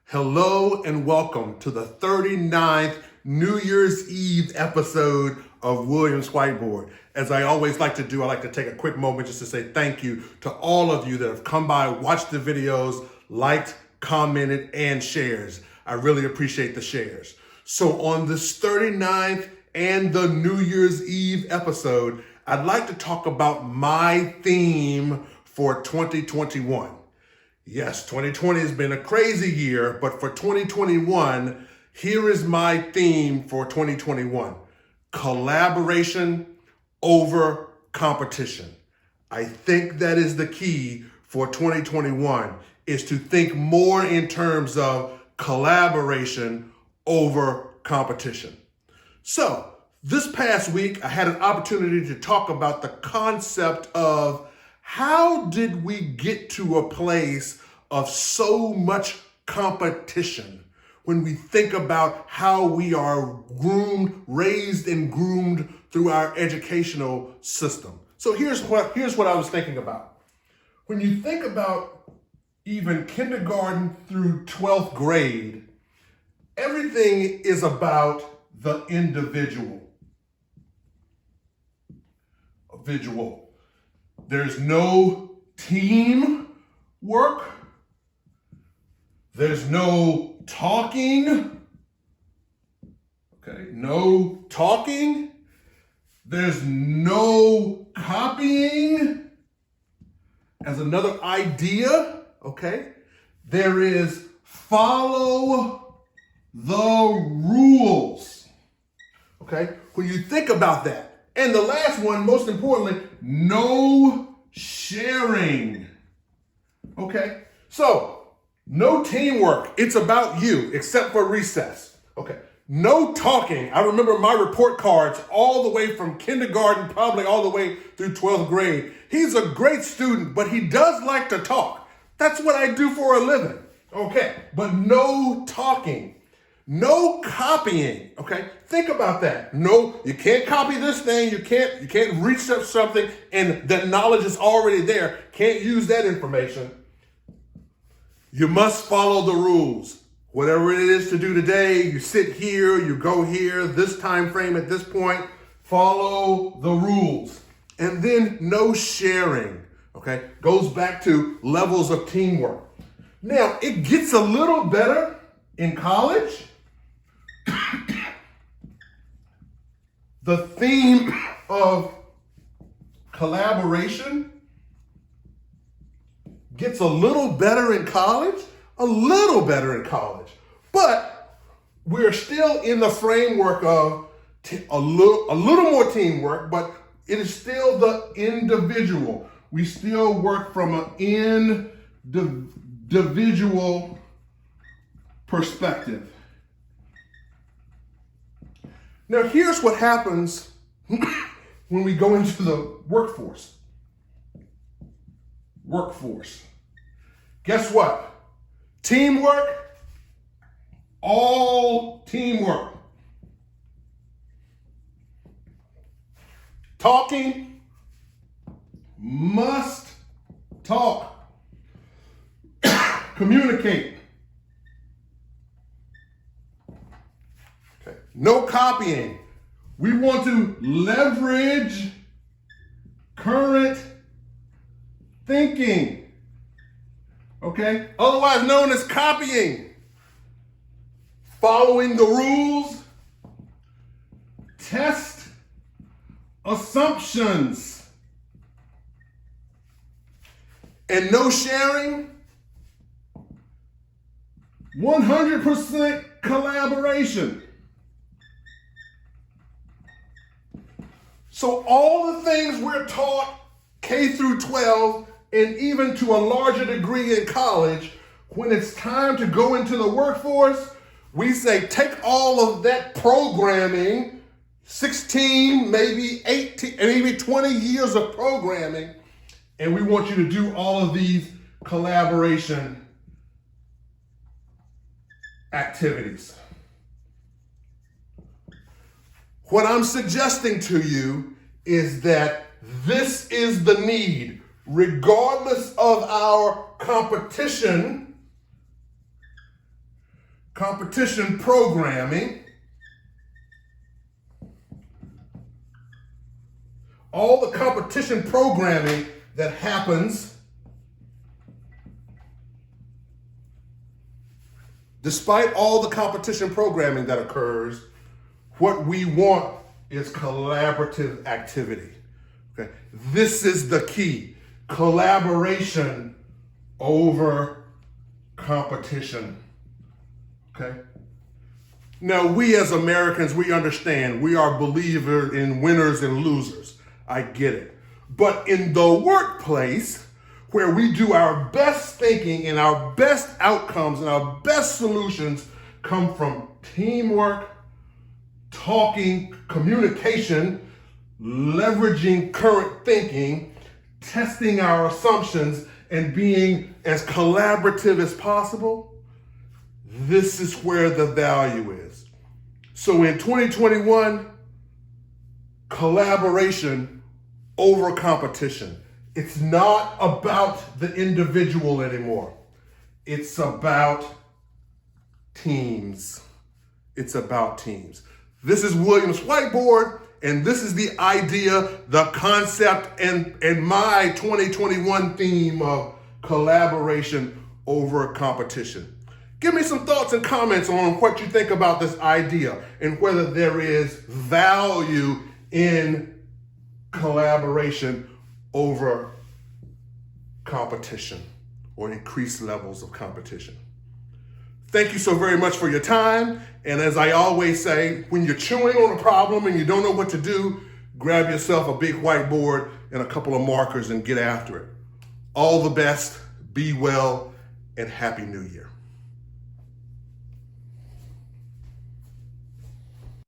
Hello and welcome to the 39th New Year's Eve episode of Williams Whiteboard. As I always like to do, I like to take a quick moment just to say thank you to all of you that have come by, watched the videos, liked, commented, and shares. I really appreciate the shares. So on this 39th and the New Year's Eve episode, I'd like to talk about my theme for 2021. Yes, 2020 has been a crazy year, but for 2021, here is my theme for 2021. Collaboration over competition. I think that is the key for 2021, is to think more in terms of collaboration over competition. So this past week, I had an opportunity to talk about the concept of how did we get to a place of so much competition when we think about how we are raised and groomed through our educational system. So here's what I was thinking about. When you think about even kindergarten through 12th grade, everything is about the individual. There's no team work. There's no talking. Okay, no talking. There's no copying as another idea. Okay, there is follow the rules. Okay, when you think about that. And the last one, most importantly, no sharing. Okay, so no teamwork. It's about you, except for recess. Okay, no talking. I remember my report cards all the way from kindergarten, probably all the way through 12th grade. He's a great student, but he does like to talk. That's what I do for a living. Okay, but no talking. No copying, okay? Think about that. No, you can't copy this thing. You can't research something and that knowledge is already there. Can't use that information. You must follow the rules. Whatever it is to do today, you sit here, you go here, this time frame at this point, follow the rules. And then no sharing, okay? Goes back to levels of teamwork. Now, it gets a little better in college. The theme of collaboration gets a little better in college, but we're still in the framework of a little more teamwork, but it is still the individual. We still work from an individual perspective. Now, here's what happens when we go into the workforce. Guess what? Teamwork, all teamwork. Talking, must talk. Communicate. No copying. We want to leverage current thinking. Okay? Otherwise known as copying. Following the rules. Test assumptions. And no sharing. 100% collaboration. So all the things we're taught K through 12 and even to a larger degree in college, when it's time to go into the workforce, we say take all of that programming, 16, maybe 18, maybe 20 years of programming, and we want you to do all of these collaboration activities. What I'm suggesting to you is that this is the need, regardless of our competition. competition programming, all the competition programming that happens despite all the competition programming that occurs, what we want is collaborative activity. Okay? This is the key. Collaboration over competition. Okay? Now, we as Americans, we understand we are believers in winners and losers. I get it. But in the workplace, where we do our best thinking and our best outcomes and our best solutions come from teamwork, talking, communication, leveraging current thinking, testing our assumptions, and being as collaborative as possible, this is where the value is. So in 2021, collaboration over competition. It's not about the individual anymore. It's about teams. It's about teams. This is Williams Whiteboard, and this is the idea, the concept, and my 2021 theme of collaboration over competition. Give me some thoughts and comments on what you think about this idea and whether there is value in collaboration over competition or increased levels of competition. Thank you so very much for your time. And as I always say, when you're chewing on a problem and you don't know what to do, grab yourself a big whiteboard and a couple of markers and get after it. All the best, be well, and Happy New Year.